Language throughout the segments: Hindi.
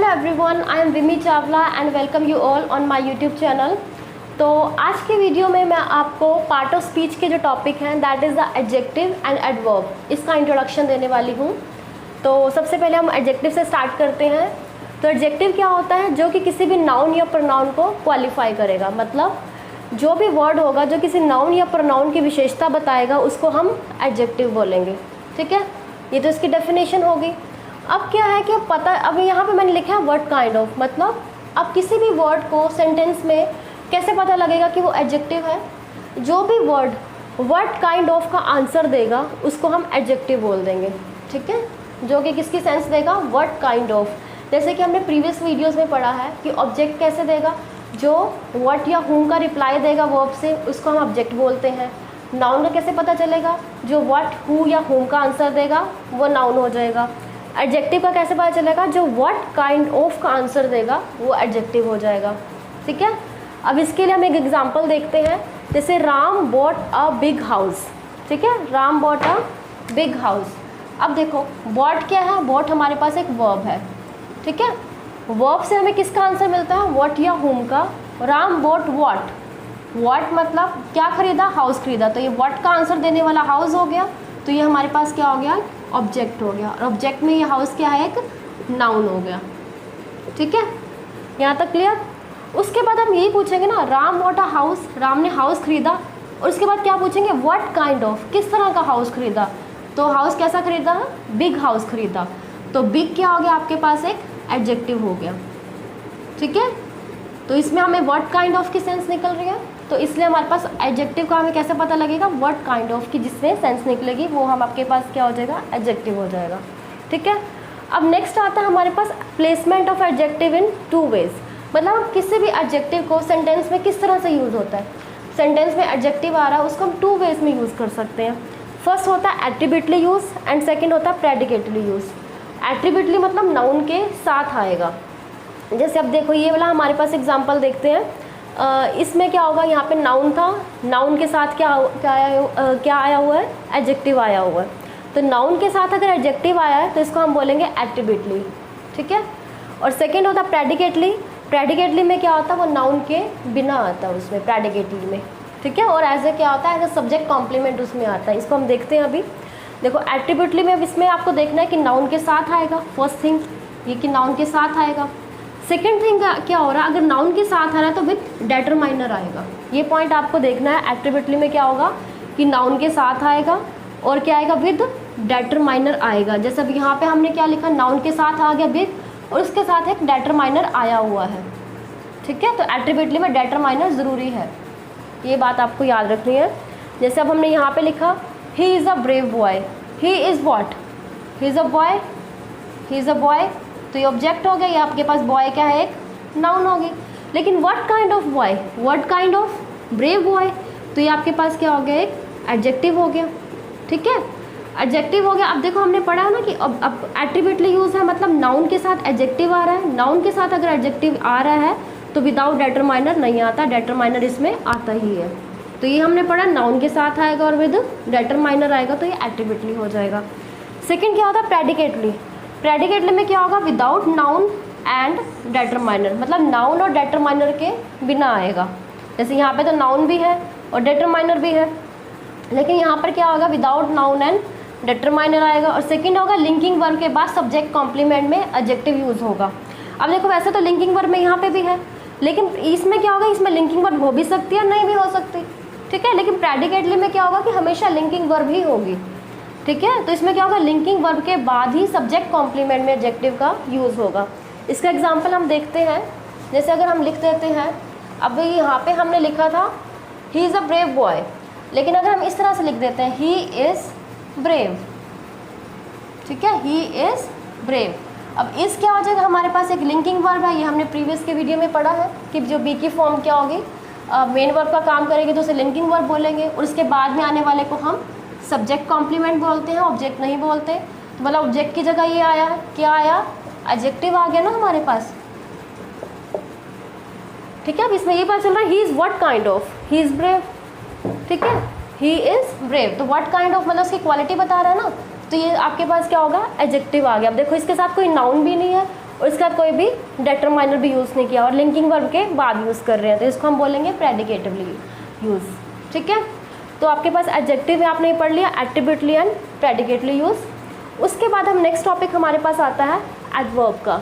Hello everyone, I am Vimmy Chawla and welcome you all on my YouTube channel. तो आज के वीडियो में मैं आपको पार्ट ऑफ स्पीच के जो टॉपिक हैं that is the adjective and adverb, इसका इंट्रोडक्शन देने वाली हूँ। तो सबसे पहले हम एडजेक्टिव से स्टार्ट करते हैं। तो एडजेक्टिव क्या होता है? जो कि किसी भी नाउन या प्रोनाउन को क्वालिफाई करेगा, मतलब जो भी वर्ड होगा जो किसी नाउन या प्रोनाउन की विशेषता बताएगा उसको हम एडजेक्टिव बोलेंगे। ठीक है, ये तो इसकी डेफिनेशन होगी। अब क्या है कि अब यहाँ पे मैंने लिखा है व्हाट काइंड ऑफ, मतलब अब किसी भी वर्ड को सेंटेंस में कैसे पता लगेगा कि वो एडजेक्टिव है? जो भी वर्ड व्हाट काइंड ऑफ का आंसर देगा उसको हम एडजेक्टिव बोल देंगे। ठीक है, जो कि किसकी सेंस देगा? What kind of. जैसे कि हमने प्रीवियस वीडियोस में पढ़ा है कि ऑब्जेक्ट कैसे देगा, जो व्हाट या हुम का रिप्लाई देगा वर्ब से उसको हम ऑब्जेक्ट बोलते हैं। नाउन का कैसे पता चलेगा? जो व्हाट, हु या हुम का आंसर देगा वो नाउन हो जाएगा। एडजेक्टिव का कैसे पता चलेगा? जो व्हाट काइंड ऑफ का आंसर देगा वो एडजेक्टिव हो जाएगा। ठीक है, अब इसके लिए हम एक एग्जांपल देखते हैं। जैसे Ram bought a big house. ठीक है, Ram bought a big house. अब देखो बॉट क्या है? बॉट हमारे पास एक वर्ब है। ठीक है, वर्ब से हमें किसका आंसर मिलता है? व्हाट या हुम का। राम बॉट व्हाट, व्हाट मतलब क्या खरीदा? हाउस खरीदा। तो ये व्हाट का आंसर देने वाला हाउस हो गया, तो ये हमारे पास क्या हो गया? ऑब्जेक्ट हो गया। और ऑब्जेक्ट में ये हाउस क्या है? एक नाउन हो गया। ठीक है, यहाँ तक क्लियर? उसके बाद हम यही पूछेंगे ना, Ram bought a house, Ram ने हाउस खरीदा। और उसके बाद क्या पूछेंगे? व्हाट काइंड ऑफ, किस तरह का हाउस खरीदा? तो हाउस कैसा खरीदा? बिग हाउस खरीदा। तो बिग क्या हो गया? आपके पास एक एडजेक्टिव हो गया। ठीक है, तो इसमें हमें व्हाट काइंड ऑफ की सेंस निकल रही है, तो इसलिए हमारे पास एडजेक्टिव का हमें कैसे पता लगेगा? व्हाट काइंड ऑफ की जिससे सेंस निकलेगी वो हम आपके पास क्या हो जाएगा? एडजेक्टिव हो जाएगा। ठीक है, अब नेक्स्ट आता है हमारे पास placement of adjective in two ways, मतलब किसी भी एडजेक्टिव को सेंटेंस में किस तरह से यूज़ होता है। सेंटेंस में एडजेक्टिव आ रहा है उसको हम टू वेज में यूज़ कर सकते हैं। फर्स्ट होता है एट्रीब्यूटली यूज़ एंड सेकेंड होता है प्रेडिकेटली यूज़। एट्रीब्यूटली मतलब नाउन के साथ आएगा। जैसे अब देखो ये वाला हमारे पास एग्जाम्पल देखते हैं। इसमें क्या होगा? यहाँ पे नाउन था, नाउन के साथ क्या आया हुआ है? एडजेक्टिव आया हुआ है। तो नाउन के साथ अगर एडजेक्टिव आया है तो इसको हम बोलेंगे एट्रीब्यूटली। ठीक है, और सेकंड होता है प्रेडिकेटली। प्रेडिकेटली में क्या होता है? वो नाउन के बिना आता है उसमें, प्रेडिकेटली में। ठीक है, और एज ए क्या होता है? एज ए सब्जेक्ट कॉम्प्लीमेंट उसमें आता है। इसको हम देखते हैं अभी। देखो एट्रीब्यूटली में अब इसमें आपको देखना है कि नाउन के साथ आएगा। फर्स्ट थिंग ये कि नाउन के साथ आएगा। सेकेंड थिंग क्या हो रहा है? अगर नाउन के साथ आ रहा है तो विथ डेटरमाइनर आएगा। ये पॉइंट आपको देखना है। एट्रीब्यूटली में क्या होगा कि नाउन के साथ आएगा और क्या आएगा? विद डेटरमाइनर आएगा। जैसे अब यहाँ पे हमने क्या लिखा? नाउन के साथ आ गया विद, और उसके साथ एक डेटरमाइनर आया हुआ है। ठीक है, तो एट्रीब्यूटली में डेटरमाइनर ज़रूरी है, ये बात आपको याद रखनी है। जैसे अब हमने यहाँ पे लिखा he is a brave boy. He is what? He is a boy, he is a boy, तो ये ऑब्जेक्ट हो गया। ये आपके पास बॉय क्या है? एक नाउन होगी। लेकिन what kind of boy? What kind of brave boy, तो ये आपके पास क्या हो गया? एक एडजेक्टिव हो गया। ठीक है, एडजेक्टिव हो गया। अब देखो हमने पढ़ा ना कि अब एट्रीब्यूटली यूज़ है, मतलब नाउन के साथ एडजेक्टिव आ रहा है। नाउन के साथ अगर एडजेक्टिव आ रहा है तो विदाउट डेटरमाइनर नहीं आता, डेटरमाइनर इसमें आता ही है। तो ये हमने पढ़ा नाउन के साथ आएगा और विद डेटरमाइनर आएगा, तो ये एट्रीब्यूटली हो जाएगा। सेकेंड क्या होता है? प्रेडिकेटली। प्रेडिकेटली में क्या होगा? विदाउट नाउन एंड डेटरमाइनर, मतलब नाउन और डेटरमाइनर के बिना आएगा। जैसे यहाँ पे तो नाउन भी है और डेटरमाइनर भी है, लेकिन यहाँ पर क्या होगा? विदाउट नाउन एंड डेटरमाइनर आएगा। और सेकंड होगा लिंकिंग वर्ब के बाद सब्जेक्ट कॉम्प्लीमेंट में एडजेक्टिव यूज़ होगा। अब देखो वैसे तो लिंकिंग वर्ब में यहाँ पे भी है, लेकिन इसमें क्या होगा? इसमें लिंकिंग वर्ब हो भी सकती है, नहीं भी हो सकती। ठीक है, लेकिन प्रेडिकेटली में क्या होगा कि हमेशा लिंकिंग वर्ब ही होगी। ठीक है, तो इसमें क्या होगा? लिंकिंग वर्ब के बाद ही सब्जेक्ट कॉम्प्लीमेंट में एडजेक्टिव का यूज़ होगा। इसका एग्जांपल हम देखते हैं। जैसे अगर हम लिख देते हैं, अब यहाँ पे हमने लिखा था he is a brave boy, लेकिन अगर हम इस तरह से लिख देते हैं ही इज़ ब्रेव। ठीक है, ही इज़ ब्रेव। अब इस क्या हो जाएगा? हमारे पास एक लिंकिंग वर्ब है, ये हमने प्रीवियस के वीडियो में पढ़ा है कि जो बी की फॉर्म क्या होगी? मेन वर्ब का काम करेगी तो उसे लिंकिंग वर्ब बोलेंगे, और उसके बाद में आने वाले को हम सब्जेक्ट कॉम्प्लीमेंट बोलते हैं, ऑब्जेक्ट नहीं बोलते। तो मतलब ऑब्जेक्ट की जगह ये आया, क्या आया? एडजेक्टिव आ गया ना हमारे पास। ठीक है, अब इसमें ये पता चल रहा है he is what kind of? He is brave. ठीक है, ही इज़ ब्रेव, तो व्हाट काइंड ऑफ मतलब उसकी क्वालिटी बता रहा है ना, तो ये आपके पास क्या होगा? एडजेक्टिव आ गया। अब देखो इसके साथ कोई नाउन भी नहीं है और इसका कोई भी डेटरमाइनर भी यूज़ नहीं किया और लिंकिंग वर्ब के बाद यूज़ कर रहे हैं, तो इसको हम बोलेंगे प्रेडिकेटिवली यूज़। ठीक है, तो आपके पास एडजेक्टिव में आपने पढ़ लिया एट्रीब्यूटली एंड प्रेडिकेटली यूज़। उसके बाद हम नेक्स्ट टॉपिक हमारे पास आता है एडवर्ब का।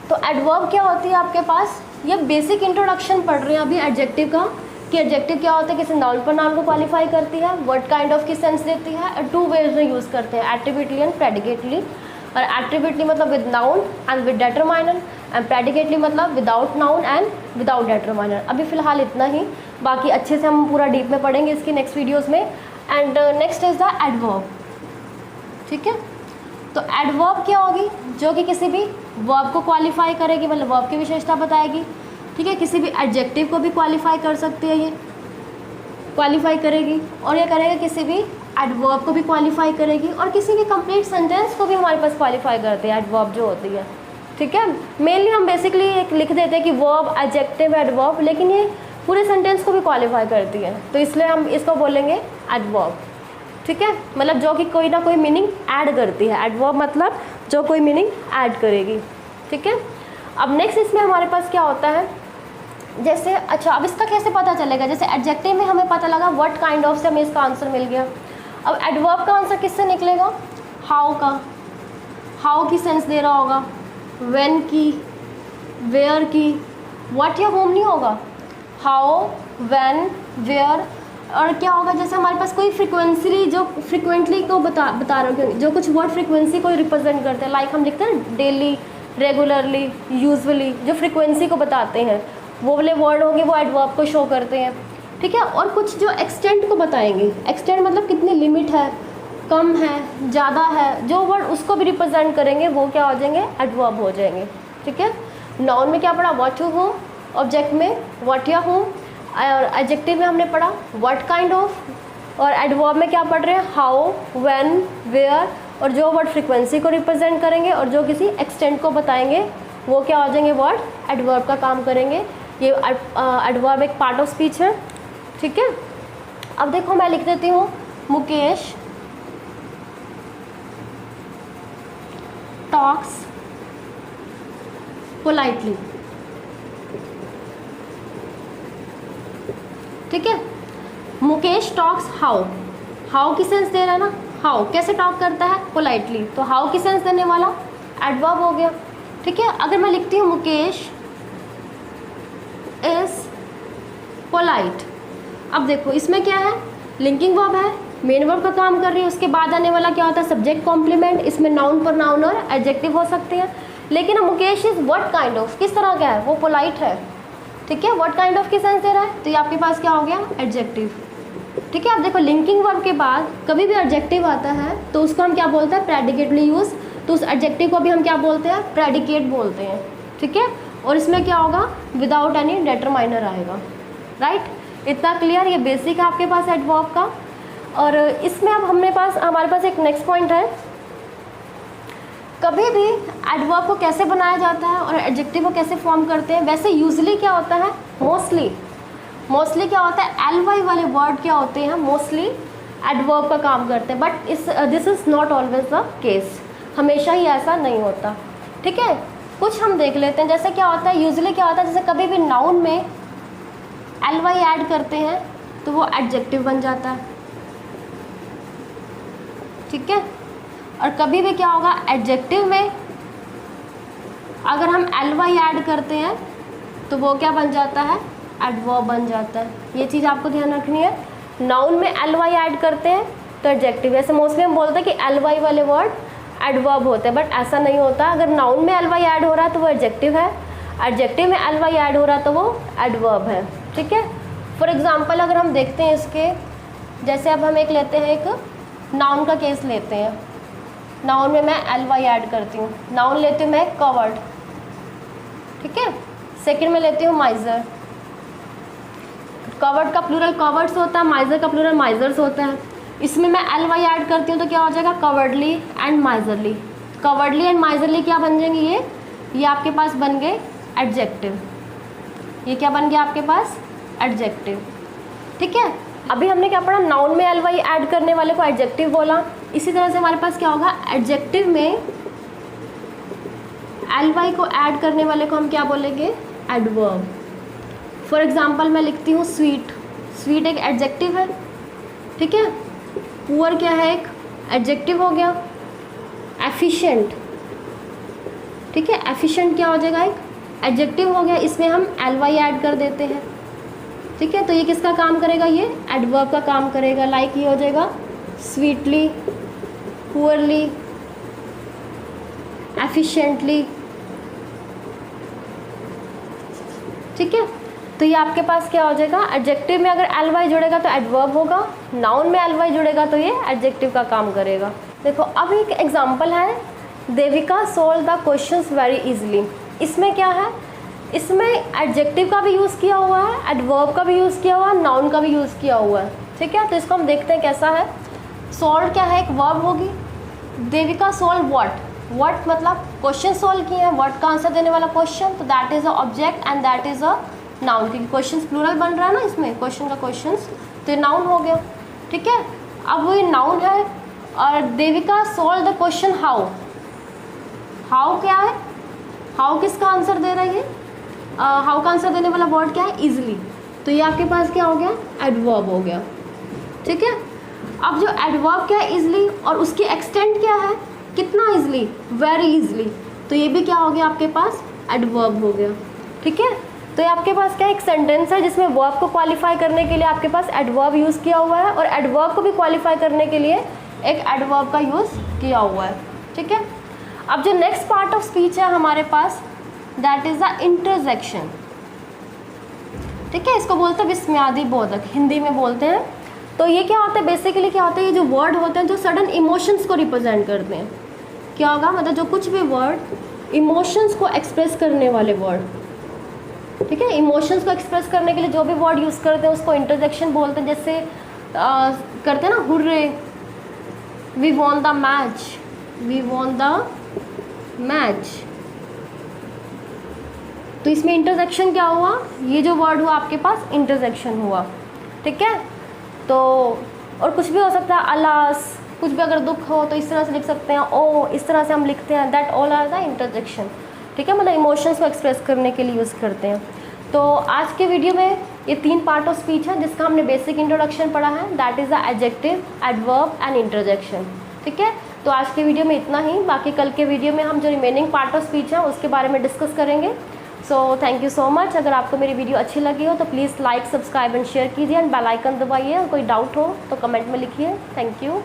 तो एडवर्ब क्या होती है आपके पास, ये बेसिक इंट्रोडक्शन पढ़ रहे हैं अभी एडजेक्टिव का, कि एडजेक्टिव क्या होता है, किसी नाउन पर नाउन को क्वालिफाई करती है, व्हाट काइंड ऑफ की सेंस देती है, और 2 वेज में यूज़ करते हैं, एट्रीब्यूटली एंड प्रेडिकेटली। और एट्रीब्यूटली मतलब with noun and with determiner, and predicately मतलब without noun and without determiner. अभी फ़िलहाल इतना ही, बाकी अच्छे से हम पूरा डीप में पढ़ेंगे इसकी नेक्स्ट वीडियोज़ में। And next is the adverb. ठीक है, तो एडवर्ब क्या होगी, जो कि किसी भी वर्ब को क्वालिफाई करेगी, मतलब वर्ब की विशेषता बताएगी। ठीक है, किसी भी एडजेक्टिव को भी क्वालिफाई कर सकती है, ये क्वालिफाई करेगी, और ये करेगा किसी भी एडवर्ब को भी क्वालिफाई करेगी, और किसी भी कंप्लीट सेंटेंस को भी हमारे पास क्वालिफाई करती है एडवर्ब जो होती है। ठीक है, मेनली हम बेसिकली एक लिख देते हैं कि वर्ब, एडजेक्टिव, एडवर्ब, लेकिन ये पूरे सेंटेंस को भी क्वालिफाई करती है, तो इसलिए हम इसको बोलेंगे एडवर्ब। ठीक है, मतलब जो कि कोई ना कोई मीनिंग ऐड करती है, एडवर्ब मतलब जो कोई मीनिंग ऐड करेगी। ठीक है, अब नेक्स्ट इसमें हमारे पास क्या होता है, जैसे अच्छा अब इसका कैसे पता चलेगा, जैसे एडजेक्टिव में हमें पता लगा व्हाट काइंड ऑफ से हमें इसका आंसर मिल गया। अब एडवर्ब का आंसर किससे निकलेगा, हाउ का, हाउ की सेंस दे रहा होगा, व्हेन की, वेयर की, व्हाट या होम नहीं होगा, हाउ, व्हेन, वेयर। और क्या होगा, जैसे हमारे पास कोई फ्रिक्वेंसी, जो फ्रिक्वेंटली को बता रहे हो, जो कुछ वर्ड फ्रिक्वेंसी को रिप्रेजेंट करते हैं, लाइक हम लिखते हैं डेली, रेगुलरली, यूजुअली, जो फ्रिक्वेंसी को बताते हैं वो वाले वर्ड होंगे, वो एडवर्ब को शो करते हैं। ठीक है, और कुछ जो एक्सटेंट को बताएंगे, एक्सटेंट मतलब कितनी लिमिट है, कम है, ज़्यादा है, जो वर्ड उसको भी रिप्रेजेंट करेंगे वो क्या हो जाएंगे, एडवर्ब हो जाएंगे। ठीक है, नाउन में क्या पढ़ा, व्हाट टू होम, ऑब्जेक्ट में व्हाट या होम, और एडजेक्टिव में हमने पढ़ा व्हाट काइंड ऑफ, और एडवर्ब में क्या पढ़ रहे हैं, हाउ, व्हेन, वेयर, और जो वर्ड फ्रिक्वेंसी को रिप्रेजेंट करेंगे और जो किसी एक्सटेंट को बताएंगे वो क्या हो जाएंगे, वर्ड एडवर्ब का काम करेंगे। ये एडवर्ब एक पार्ट ऑफ स्पीच है। ठीक है, अब देखो मैं लिख देती हूँ, मुकेश टॉक्स पोलाइटली। ठीक है, मुकेश टॉक्स हाउ, हाउ की सेंस दे रहा है ना, हाउ कैसे टॉक करता है, पोलाइटली, तो हाउ की सेंस देने वाला एडवर्ब हो गया। ठीक है, अगर मैं लिखती हूँ मुकेश इज पोलाइट, अब देखो इसमें क्या है, लिंकिंग वर्ब है, मेन वर्ब का काम कर रही है, उसके बाद आने वाला क्या होता है, सब्जेक्ट कॉम्प्लीमेंट, इसमें नाउन पर नाउन और एडजेक्टिव हो सकते हैं। लेकिन Mukesh is what kind of, किस तरह का है, वो पोलाइट है। ठीक है, व्हाट काइंड ऑफ की सेंस दे रहा है, तो ये आपके पास क्या हो गया, एडजेक्टिव। ठीक है, अब देखो लिंकिंग वर्ब के बाद कभी भी एडजेक्टिव आता है तो उसको हम क्या बोलते हैं, प्रेडिकेटली यूज़, तो उस एडजेक्टिव को भी हम क्या बोलते हैं, प्रेडिकेट बोलते हैं। ठीक है, और इसमें क्या होगा, विदाउट एनी डेटरमाइनर आएगा। राइट, इतना क्लियर, ये बेसिक है आपके पास एडवर्ब का। और इसमें अब हमारे पास एक नेक्स्ट पॉइंट है, कभी भी एडवर्ब को कैसे बनाया जाता है और एडजेक्टिव को कैसे फॉर्म करते हैं। वैसे यूजली क्या होता है, मोस्टली क्या होता है, एल वाई वाले वर्ड क्या होते हैं, मोस्टली एडवर्ब का काम करते हैं, but this is not always the case, हमेशा ही ऐसा नहीं होता। ठीक है, कुछ हम देख लेते हैं, जैसे क्या होता है, यूजली क्या होता है, जैसे कभी भी नाउन में एल वाई ऐड करते हैं तो वो एडजेक्टिव बन जाता है। ठीक है, और कभी भी क्या होगा, एडजेक्टिव में अगर हम एल वाई ऐड करते हैं तो वो क्या बन जाता है, एडवर्ब बन जाता है। ये चीज़ आपको ध्यान रखनी है, नाउन में एल वाई ऐड करते हैं तो एडजेक्टिव, वैसे मोस्टली हम बोलते हैं कि एल वाई वाले वर्ड एडवर्ब होते हैं, बट ऐसा नहीं होता। अगर नाउन में एल वाई ऐड हो रहा है तो वो एडजेक्टिव है, एडजेक्टिव में एल वाई ऐड हो रहा है तो वो एडवर्ब है। ठीक है, फॉर एग्जांपल अगर हम देखते हैं इसके, जैसे अब हम एक लेते हैं, एक नाउन का केस लेते हैं, नाउन में मैं एल वाई ऐड करती हूँ, नाउन लेती हूँ मैं कवर्ड। ठीक है, सेकंड में लेती हूँ माइजर, कवर्ड का प्लूरल कवर्ड्स होता है, माइजर का प्लूरल माइजर्स होता है, इसमें मैं एल वाई ऐड करती हूँ तो क्या हो जाएगा, cowardly and miserly. Cowardly and miserly क्या बन जाएंगे, ये आपके पास बन गए एडजेक्टिव, ये क्या बन गया आपके पास, एडजेक्टिव। ठीक है, अभी हमने क्या पढ़ा, नाउन में एल वाई ऐड करने वाले को एडजेक्टिव बोला। इसी तरह से हमारे पास क्या होगा, एडजेक्टिव में ly को ऐड करने वाले को हम क्या बोलेंगे, एडवर्ब। फॉर एग्जाम्पल मैं लिखती हूँ स्वीट, स्वीट एक एडजेक्टिव है, ठीक है। पुअर क्या है, एक एडजेक्टिव हो गया। एफिशिएंट, ठीक है, एफिशिएंट क्या हो जाएगा, एक एडजेक्टिव हो गया, इसमें हम ly ऐड कर देते हैं, ठीक है। तो ये किसका काम करेगा, ये एडवर्ब का काम करेगा। लाइक ये हो जाएगा स्वीटली, पुअरली, एफिशिएंटली, ठीक है। तो ये आपके पास क्या हो जाएगा, एडजेक्टिव में अगर ly जुड़ेगा तो एडवर्ब होगा, नाउन में ly जुड़ेगा तो ये एडजेक्टिव का काम करेगा। देखो अब एक एग्जांपल है, Devika solve the questions very easily. इसमें क्या है, इसमें एडजेक्टिव का भी यूज़ किया हुआ है, एडवर्ब का भी यूज़ किया हुआ है, नाउन का भी यूज़ किया हुआ है, ठीक है। तो इसको हम देखते हैं कैसा है। सोल्व क्या है, एक वर्ब होगी। देविका सोल्व व्हाट, व्हाट मतलब क्वेश्चन सोल्व किए हैं, व्हाट का आंसर देने वाला क्वेश्चन, तो that is a object and that is a noun, क्योंकि क्वेश्चन प्लूरल बन रहा है ना इसमें, क्वेश्चन का क्वेश्चंस, तो ये नाउन हो गया, ठीक है। अब वो ये नाउन है और Devika solve the question how, how क्या है, हाउ किसका आंसर दे रही है, हाउ का आंसर देने वाला वर्ड क्या है, इजली। तो ये आपके पास क्या हो गया, एडवर्ब हो गया, ठीक है। अब जो एडवर्ब क्या है, इजली, और उसकी एक्सटेंट क्या है, कितना इजली, वेरी इजली, तो ये भी क्या हो गया आपके पास, एडवर्ब हो गया, ठीक है। तो ये आपके पास क्या एक सेंटेंस है जिसमें वर्ब को क्वालिफाई करने के लिए आपके पास एडवर्ब यूज़ किया हुआ है और एडवर्ब को भी क्वालिफाई करने के लिए एक एडवर्ब का यूज़ किया हुआ है, ठीक है। अब जो नेक्स्ट पार्ट ऑफ स्पीच है हमारे पास, दैट इज़ द इंटरजेक्शन, ठीक है। इसको बोलते हैं विस्मयादि बोधक, हिंदी में बोलते हैं। तो ये क्या होता है, बेसिकली क्या होता है, ये जो वर्ड होते हैं जो सडन इमोशंस को रिप्रेजेंट करते हैं, क्या होगा, मतलब जो कुछ भी वर्ड इमोशंस को एक्सप्रेस करने वाले वर्ड, ठीक है। इमोशंस को एक्सप्रेस करने के लिए जो भी वर्ड यूज़ करते हैं उसको इंटरजेक्शन बोलते हैं। जैसे करते हैं ना, hurray, we won the match, we won the match, तो इसमें इंटरजेक्शन क्या हुआ, ये जो वर्ड हुआ आपके पास इंटरजेक्शन हुआ, ठीक है। तो और कुछ भी हो सकता है, अलास, कुछ भी अगर दुख हो तो इस तरह से लिख सकते हैं, ओ इस तरह से हम लिखते हैं, that all are the interjection, ठीक है, मतलब इमोशंस को एक्सप्रेस करने के लिए यूज़ करते हैं। तो आज के वीडियो में ये 3 पार्ट ऑफ स्पीच है जिसका हमने बेसिक इंट्रोडक्शन पढ़ा है, that is the adjective, adverb and interjection, ठीक है। तो आज के वीडियो में इतना ही, बाकी कल के वीडियो में हम जो रिमेनिंग पार्ट ऑफ स्पीच है उसके बारे में डिस्कस करेंगे। So thank you so much. अगर आपको मेरी वीडियो अच्छी लगी हो तो please like, subscribe and share कीजिए एंड बेल आइकन दबाइए। कोई डाउट हो तो कमेंट में लिखिए। Thank you.